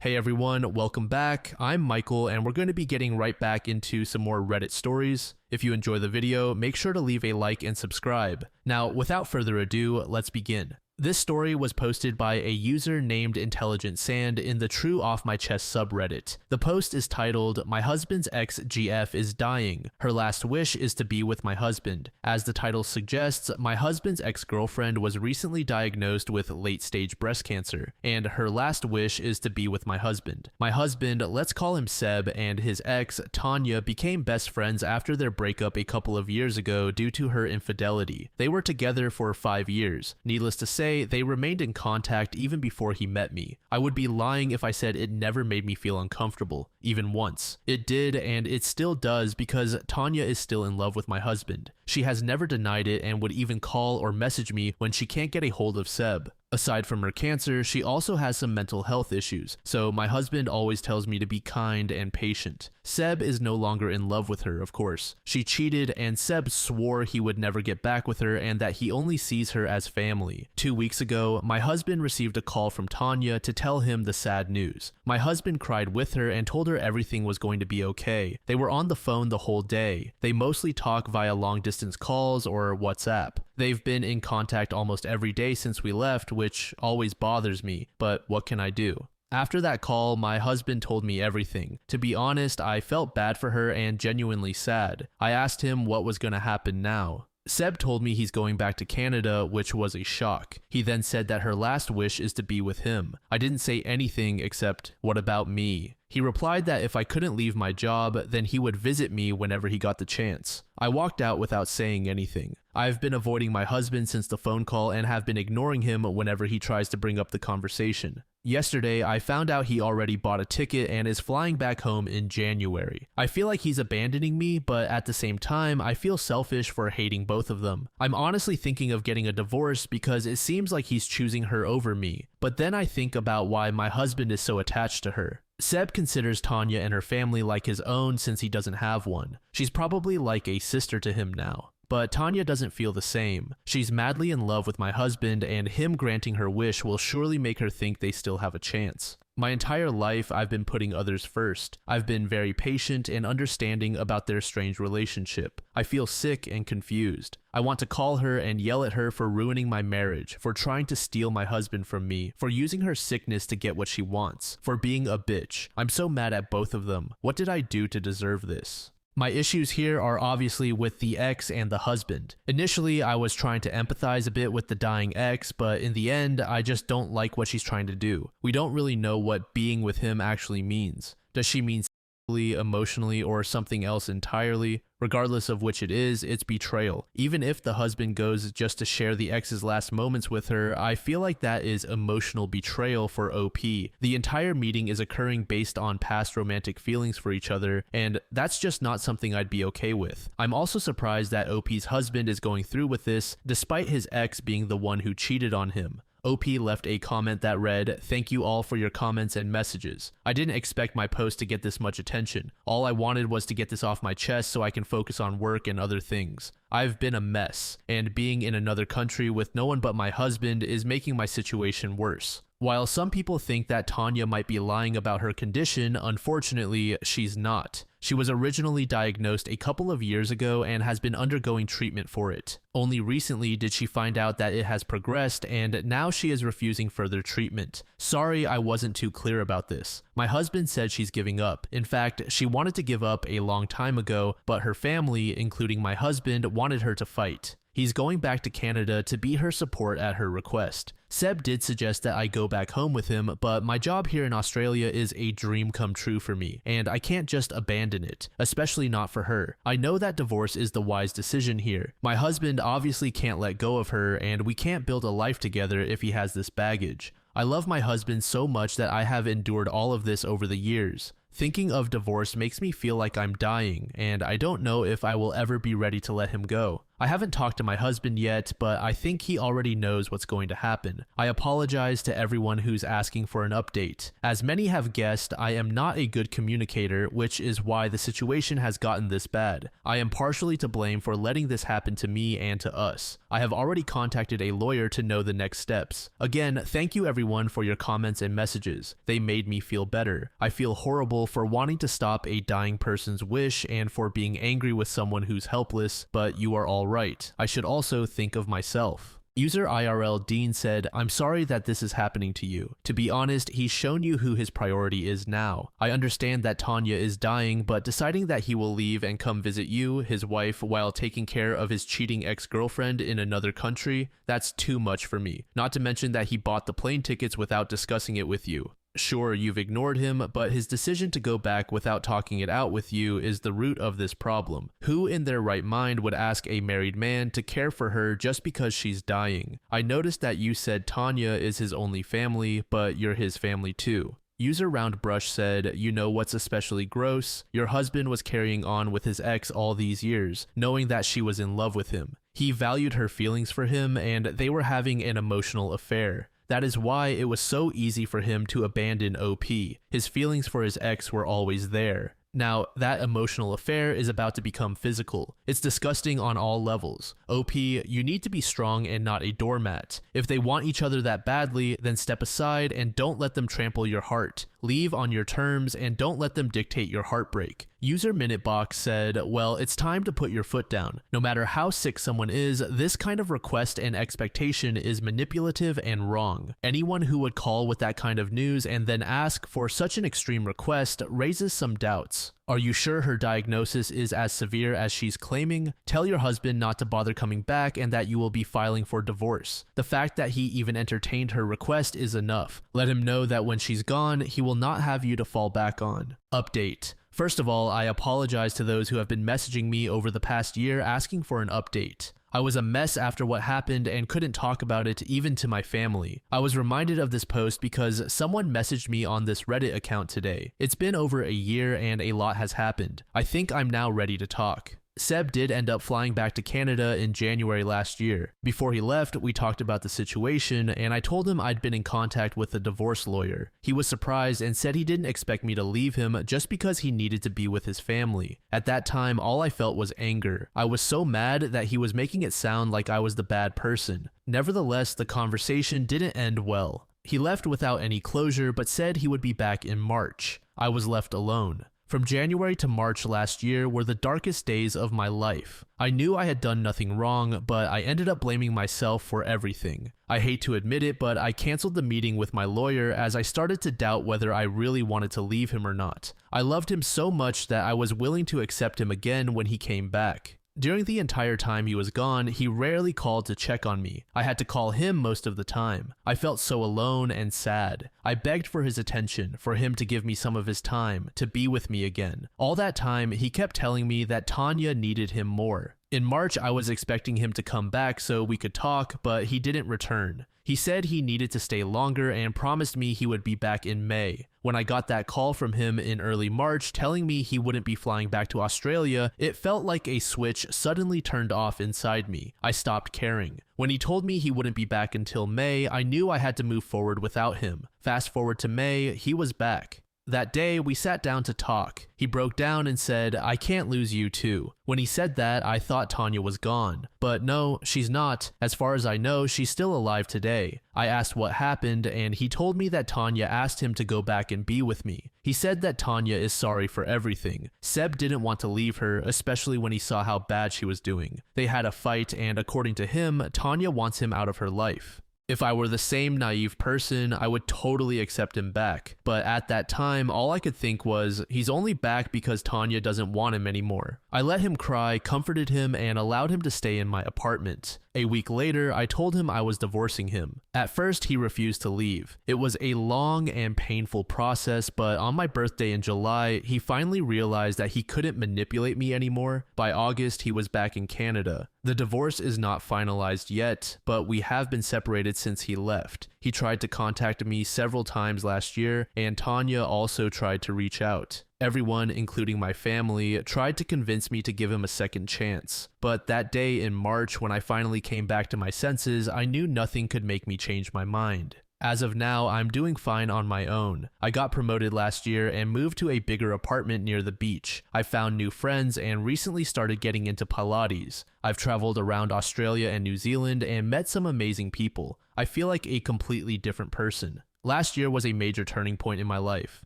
Hey everyone, welcome back. I'm Michael and we're going to be getting right back into some more Reddit stories. If you enjoy the video, make sure to leave a like and subscribe. Now, without further ado, let's begin. This story was posted by a user named Intelligent Sand in the True Off My Chest subreddit. The post is titled, "My husband's ex-GF is dying. Her last wish is to be with my husband." As the title suggests, my husband's ex-girlfriend was recently diagnosed with late-stage breast cancer, and her last wish is to be with my husband. My husband, let's call him Seb, and his ex, Tanya, became best friends after their breakup a couple of years ago due to her infidelity. They were together for 5 years. Needless to say, they remained in contact even before he met me. I would be lying if I said it never made me feel uncomfortable, even once. It did, and it still does, because Tanya is still in love with my husband. She has never denied it and would even call or message me when she can't get a hold of Seb. Aside from her cancer, she also has some mental health issues, so my husband always tells me to be kind and patient. Seb is no longer in love with her, of course. She cheated, and Seb swore he would never get back with her and that he only sees her as family. 2 weeks ago, my husband received a call from Tanya to tell him the sad news. My husband cried with her and told her everything was going to be okay. They were on the phone the whole day. They mostly talk via long-distance calls or WhatsApp. They've been in contact almost every day since we left, which always bothers me, but what can I do? After that call, my husband told me everything. To be honest, I felt bad for her and genuinely sad. I asked him what was going to happen now. Seb told me he's going back to Canada, which was a shock. He then said that her last wish is to be with him. I didn't say anything except, "What about me?" He replied that if I couldn't leave my job, then he would visit me whenever he got the chance. I walked out without saying anything. I've been avoiding my husband since the phone call and have been ignoring him whenever he tries to bring up the conversation. Yesterday, I found out he already bought a ticket and is flying back home in January. I feel like he's abandoning me, but at the same time, I feel selfish for hating both of them. I'm honestly thinking of getting a divorce because it seems like he's choosing her over me. But then I think about why my husband is so attached to her. Seb considers Tanya and her family like his own since he doesn't have one. She's probably like a sister to him now. But Tanya doesn't feel the same. She's madly in love with my husband, and him granting her wish will surely make her think they still have a chance. My entire life, I've been putting others first. I've been very patient and understanding about their strange relationship. I feel sick and confused. I want to call her and yell at her for ruining my marriage, for trying to steal my husband from me, for using her sickness to get what she wants, for being a bitch. I'm so mad at both of them. What did I do to deserve this? My issues here are obviously with the ex and the husband. Initially, I was trying to empathize a bit with the dying ex, but in the end, I just don't like what she's trying to do. We don't really know what being with him actually means. Does she mean sexually, emotionally, or something else entirely? Regardless of which it is, it's betrayal. Even if the husband goes just to share the ex's last moments with her, I feel like that is emotional betrayal for OP. The entire meeting is occurring based on past romantic feelings for each other, and that's just not something I'd be okay with. I'm also surprised that OP's husband is going through with this, despite his ex being the one who cheated on him. OP left a comment that read, "Thank you all for your comments and messages. I didn't expect my post to get this much attention. All I wanted was to get this off my chest so I can focus on work and other things. I've been a mess, and being in another country with no one but my husband is making my situation worse." While some people think that Tanya might be lying about her condition, unfortunately, she's not. She was originally diagnosed a couple of years ago and has been undergoing treatment for it. Only recently did she find out that it has progressed, and now she is refusing further treatment. Sorry I wasn't too clear about this. My husband said she's giving up. In fact, she wanted to give up a long time ago, but her family, including my husband, wanted her to fight. He's going back to Canada to be her support at her request. Seb did suggest that I go back home with him, but my job here in Australia is a dream come true for me, and I can't just abandon it, especially not for her. I know that divorce is the wise decision here. My husband obviously can't let go of her, and we can't build a life together if he has this baggage. I love my husband so much that I have endured all of this over the years. Thinking of divorce makes me feel like I'm dying, and I don't know if I will ever be ready to let him go. I haven't talked to my husband yet, but I think he already knows what's going to happen. I apologize to everyone who's asking for an update. As many have guessed, I am not a good communicator, which is why the situation has gotten this bad. I am partially to blame for letting this happen to me and to us. I have already contacted a lawyer to know the next steps. Again, thank you everyone for your comments and messages. They made me feel better. I feel horrible for wanting to stop a dying person's wish and for being angry with someone who's helpless, but you are all right. I should also think of myself. User IRL Dean said, I'm sorry that this is happening to you. To be honest, he's shown you who his priority is now. I understand that Tanya is dying, but deciding that he will leave and come visit you, his wife, while taking care of his cheating ex-girlfriend in another country, that's too much for me. Not to mention that he bought the plane tickets without discussing it with you. Sure, you've ignored him, but his decision to go back without talking it out with you is the root of this problem. Who in their right mind would ask a married man to care for her just because she's dying? I noticed that you said Tanya is his only family, but you're his family too. User Roundbrush said, you know what's especially gross? Your husband was carrying on with his ex all these years, knowing that she was in love with him. He valued her feelings for him, and they were having an emotional affair. That is why it was so easy for him to abandon OP. His feelings for his ex were always there. Now, that emotional affair is about to become physical. It's disgusting on all levels. OP, you need to be strong and not a doormat. If they want each other that badly, then step aside and don't let them trample your heart. Leave on your terms and don't let them dictate your heartbreak. User Minutebox said, well, it's time to put your foot down. No matter how sick someone is, this kind of request and expectation is manipulative and wrong. Anyone who would call with that kind of news and then ask for such an extreme request raises some doubts. Are you sure her diagnosis is as severe as she's claiming? Tell your husband not to bother coming back and that you will be filing for divorce. The fact that he even entertained her request is enough. Let him know that when she's gone, he will not have you to fall back on. Update. First of all, I apologize to those who have been messaging me over the past year asking for an update. I was a mess after what happened and couldn't talk about it even to my family. I was reminded of this post because someone messaged me on this Reddit account today. It's been over a year and a lot has happened. I think I'm now ready to talk. Seb did end up flying back to Canada in January last year. Before he left, we talked about the situation, and I told him I'd been in contact with a divorce lawyer. He was surprised and said he didn't expect me to leave him just because he needed to be with his family. At that time, all I felt was anger. I was so mad that he was making it sound like I was the bad person. Nevertheless, the conversation didn't end well. He left without any closure, but said he would be back in March. I was left alone. From January to March last year were the darkest days of my life. I knew I had done nothing wrong, but I ended up blaming myself for everything. I hate to admit it, but I canceled the meeting with my lawyer as I started to doubt whether I really wanted to leave him or not. I loved him so much that I was willing to accept him again when he came back. During the entire time he was gone, he rarely called to check on me. I had to call him most of the time. I felt so alone and sad. I begged for his attention, for him to give me some of his time, to be with me again. All that time, he kept telling me that Tanya needed him more. In March, I was expecting him to come back so we could talk, but he didn't return. He said he needed to stay longer and promised me he would be back in May. When I got that call from him in early March telling me he wouldn't be flying back to Australia, it felt like a switch suddenly turned off inside me. I stopped caring. When he told me he wouldn't be back until May, I knew I had to move forward without him. Fast forward to May, he was back. That day, we sat down to talk. He broke down and said, I can't lose you too. When he said that, I thought Tanya was gone. But no, she's not. As far as I know, she's still alive today. I asked what happened, and he told me that Tanya asked him to go back and be with me. He said that Tanya is sorry for everything. Seb didn't want to leave her, especially when he saw how bad she was doing. They had a fight, and according to him, Tanya wants him out of her life. If I were the same naive person, I would totally accept him back. But at that time, all I could think was, he's only back because Tanya doesn't want him anymore. I let him cry, comforted him, and allowed him to stay in my apartment. A week later, I told him I was divorcing him. At first, he refused to leave. It was a long and painful process, but on my birthday in July, he finally realized that he couldn't manipulate me anymore. By August, he was back in Canada. The divorce is not finalized yet, but we have been separated since he left. He tried to contact me several times last year, and Tanya also tried to reach out. Everyone, including my family, tried to convince me to give him a second chance. But that day in March, when I finally came back to my senses, I knew nothing could make me change my mind. As of now, I'm doing fine on my own. I got promoted last year and moved to a bigger apartment near the beach. I found new friends and recently started getting into Pilates. I've traveled around Australia and New Zealand and met some amazing people. I feel like a completely different person. Last year was a major turning point in my life.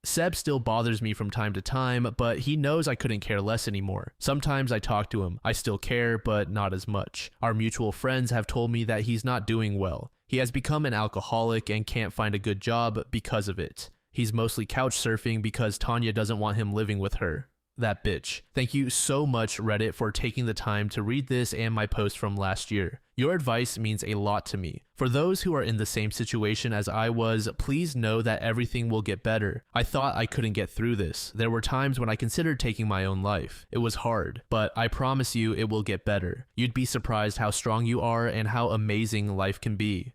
Seb still bothers me from time to time, but he knows I couldn't care less anymore. Sometimes I talk to him. I still care, but not as much. Our mutual friends have told me that he's not doing well. He has become an alcoholic and can't find a good job because of it. He's mostly couch surfing because Tanya doesn't want him living with her. That bitch. Thank you so much, Reddit, for taking the time to read this and my post from last year. Your advice means a lot to me. For those who are in the same situation as I was, please know that everything will get better. I thought I couldn't get through this. There were times when I considered taking my own life. It was hard, but I promise you it will get better. You'd be surprised how strong you are and how amazing life can be.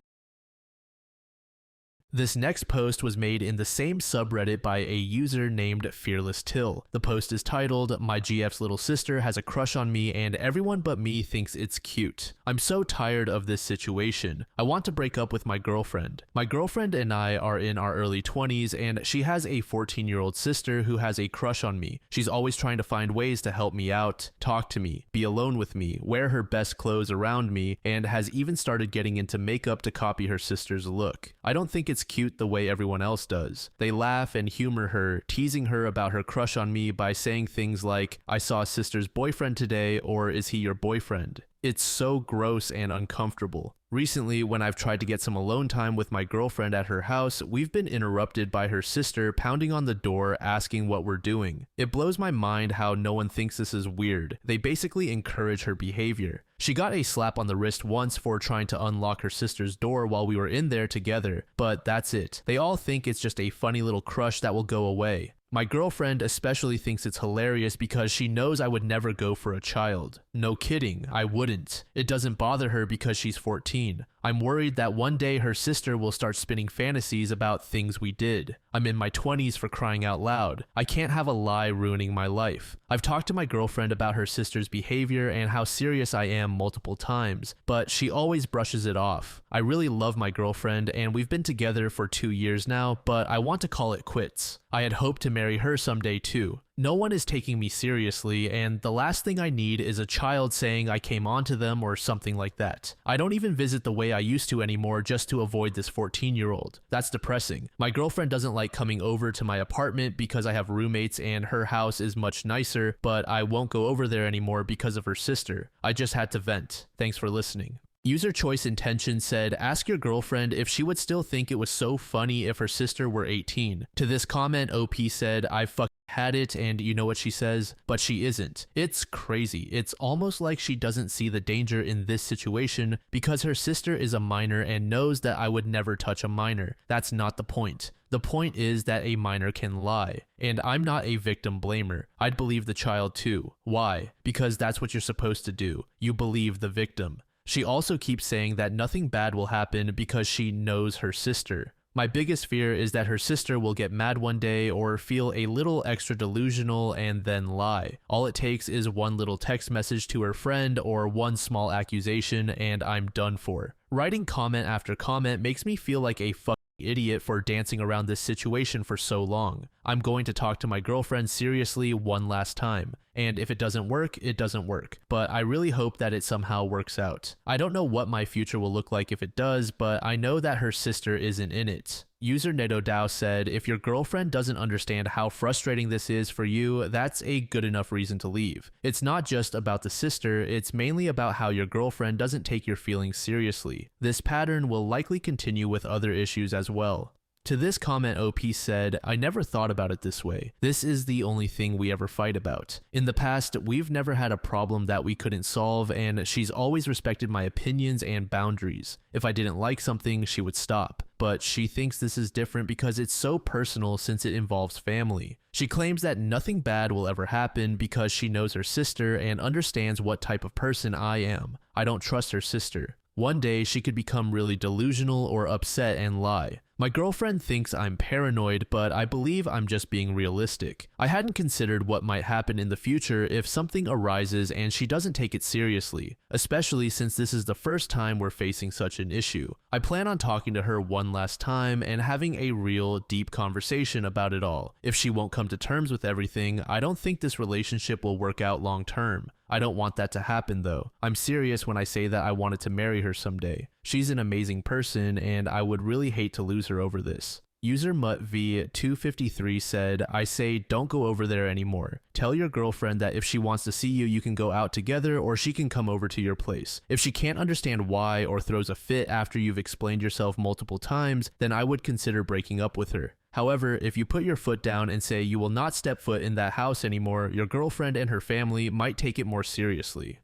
This next post was made in the same subreddit by a user named Fearless Till. The post is titled, "My GF's little sister has a crush on me and everyone but me thinks it's cute. I'm so tired of this situation. I want to break up with my girlfriend. My girlfriend and I are in our early 20s and she has a 14-year-old sister who has a crush on me. She's always trying to find ways to help me out, talk to me, be alone with me, wear her best clothes around me, and has even started getting into makeup to copy her sister's look. I don't think it's cute the way everyone else does. They laugh and humor her, teasing her about her crush on me by saying things like, 'I saw sister's boyfriend today,' or 'Is he your boyfriend?' It's so gross and uncomfortable. Recently, when I've tried to get some alone time with my girlfriend at her house, we've been interrupted by her sister pounding on the door asking what we're doing. It blows my mind how no one thinks this is weird. They basically encourage her behavior. She got a slap on the wrist once for trying to unlock her sister's door while we were in there together, but that's it. They all think it's just a funny little crush that will go away. My girlfriend especially thinks it's hilarious because she knows I would never go for a child. No kidding, I wouldn't. It doesn't bother her because she's 14. I'm worried that one day her sister will start spinning fantasies about things we did. I'm in my 20s, for crying out loud. I can't have a lie ruining my life. I've talked to my girlfriend about her sister's behavior and how serious I am multiple times, but she always brushes it off. I really love my girlfriend and we've been together for 2 years now, but I want to call it quits. I had hoped to marry her someday too. No one is taking me seriously, and the last thing I need is a child saying I came onto them or something like that. I don't even visit the way I used to anymore just to avoid this 14-year-old. That's depressing. My girlfriend doesn't like coming over to my apartment because I have roommates and her house is much nicer, but I won't go over there anymore because of her sister. I just had to vent. Thanks for listening." User Choice Intention said, "Ask your girlfriend if she would still think it was so funny if her sister were 18. To this comment, OP said, "I fucking had it," and you know what she says? But she isn't. It's crazy. It's almost like she doesn't see the danger in this situation because her sister is a minor and knows that I would never touch a minor. That's not the point. The point is that a minor can lie. And I'm not a victim blamer. I'd believe the child too. Why? Because that's what you're supposed to do. You believe the victim. She also keeps saying that nothing bad will happen because she knows her sister. My biggest fear is that her sister will get mad one day or feel a little extra delusional and then lie. All it takes is one little text message to her friend or one small accusation and I'm done for. Writing comment after comment makes me feel like a fucking idiot for dancing around this situation for so long. I'm going to talk to my girlfriend seriously one last time. And if it doesn't work, it doesn't work. But I really hope that it somehow works out. I don't know what my future will look like if it does, but I know that her sister isn't in it. User NetoDao said, "If your girlfriend doesn't understand how frustrating this is for you, that's a good enough reason to leave. It's not just about the sister, it's mainly about how your girlfriend doesn't take your feelings seriously. This pattern will likely continue with other issues as well." To this comment, OP said, "I never thought about it this way. This is the only thing we ever fight about. In the past, we've never had a problem that we couldn't solve, and she's always respected my opinions and boundaries. If I didn't like something, she would stop. but she thinks this is different because it's so personal since it involves family. She claims that nothing bad will ever happen because she knows her sister and understands what type of person I am. I don't trust her sister. One day, she could become really delusional or upset and lie. My girlfriend thinks I'm paranoid, but I believe I'm just being realistic. I hadn't considered what might happen in the future if something arises and she doesn't take it seriously, especially since this is the first time we're facing such an issue. I plan on talking to her one last time and having a real, deep conversation about it all. If she won't come to terms with everything, I don't think this relationship will work out long term. I don't want that to happen though. I'm serious when I say that I wanted to marry her someday. She's an amazing person and I would really hate to lose her over this. User MuttV253 said, I say don't go over there anymore. Tell your girlfriend that if she wants to see you, you can go out together or she can come over to your place. If she can't understand why or throws a fit after you've explained yourself multiple times, then I would consider breaking up with her. However, if you put your foot down and say you will not step foot in that house anymore, your girlfriend and her family might take it more seriously.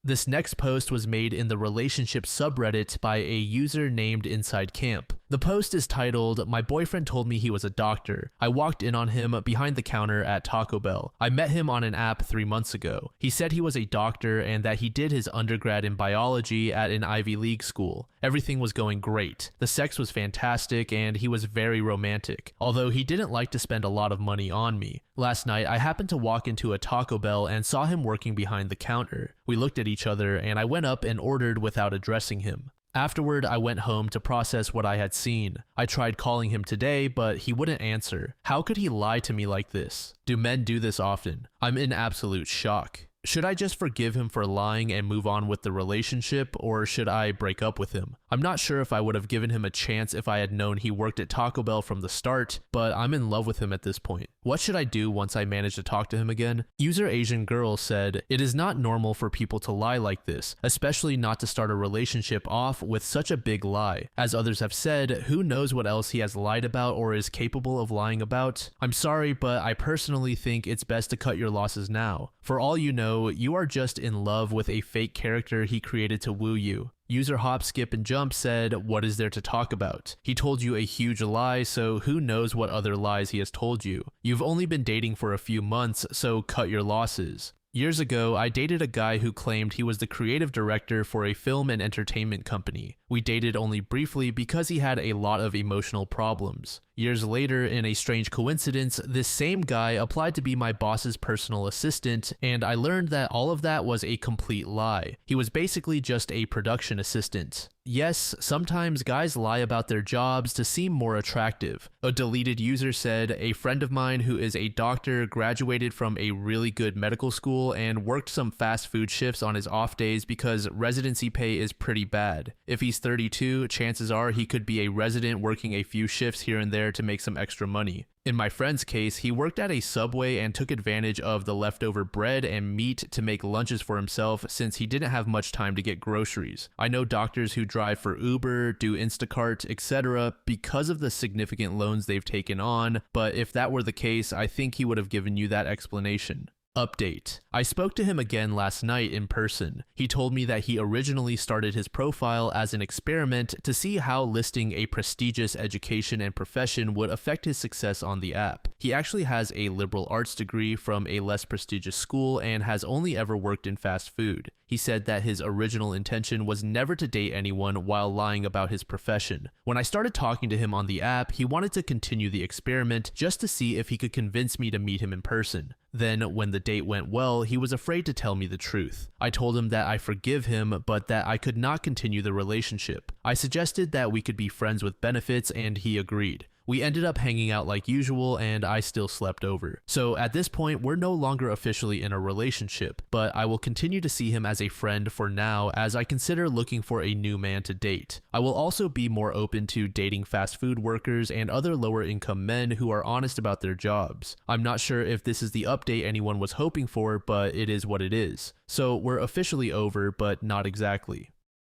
This next post was made in the relationship subreddit by a user named Inside Camp. The post is titled, My boyfriend told me he was a doctor. I walked in on him behind the counter at Taco Bell. I met him on an app 3 months ago. He said he was a doctor and that he did his undergrad in biology at an Ivy League school. Everything was going great. The sex was fantastic and he was very romantic, although he didn't like to spend a lot of money on me. Last night, I happened to walk into a Taco Bell and saw him working behind the counter. We looked at each other and I went up and ordered without addressing him. Afterward, I went home to process what I had seen. I tried calling him today, but he wouldn't answer. How could he lie to me like this? Do men do this often? I'm in absolute shock. Should I just forgive him for lying and move on with the relationship, or should I break up with him? I'm not sure if I would have given him a chance if I had known he worked at Taco Bell from the start, but I'm in love with him at this point. What should I do once I manage to talk to him again? User Asian Girl said, It is not normal for people to lie like this, especially not to start a relationship off with such a big lie. As others have said, who knows what else he has lied about or is capable of lying about? I'm sorry, but I personally think it's best to cut your losses now. For all you know, you are just in love with a fake character he created to woo you. User Hop, Skip, and Jump said, What is there to talk about? He told you a huge lie, so who knows what other lies he has told you. You've only been dating for a few months, so cut your losses. Years ago, I dated a guy who claimed he was the creative director for a film and entertainment company. We dated only briefly because he had a lot of emotional problems. Years later, in a strange coincidence, this same guy applied to be my boss's personal assistant, and I learned that all of that was a complete lie. He was basically just a production assistant. Yes, sometimes guys lie about their jobs to seem more attractive. A deleted user said, A friend of mine who is a doctor graduated from a really good medical school and worked some fast food shifts on his off days because residency pay is pretty bad. If he's 32, chances are he could be a resident working a few shifts here and there to make some extra money. In my friend's case, he worked at a Subway and took advantage of the leftover bread and meat to make lunches for himself since he didn't have much time to get groceries. I know doctors who drive for Uber, do Instacart, etc. because of the significant loans they've taken on, but if that were the case, I think he would have given you that explanation. Update. I spoke to him again last night in person. He told me that he originally started his profile as an experiment to see how listing a prestigious education and profession would affect his success on the app. He actually has a liberal arts degree from a less prestigious school and has only ever worked in fast food. He said that his original intention was never to date anyone while lying about his profession. When I started talking to him on the app, he wanted to continue the experiment just to see if he could convince me to meet him in person. Then, when the date went well, he was afraid to tell me the truth. I told him that I forgive him, but that I could not continue the relationship. I suggested that we could be friends with benefits, and he agreed. We ended up hanging out like usual, and I still slept over. So at this point, we're no longer officially in a relationship, but I will continue to see him as a friend for now as I consider looking for a new man to date. I will also be more open to dating fast food workers and other lower income men who are honest about their jobs. I'm not sure if this is the update anyone was hoping for, but it is what it is. So we're officially over, but not exactly.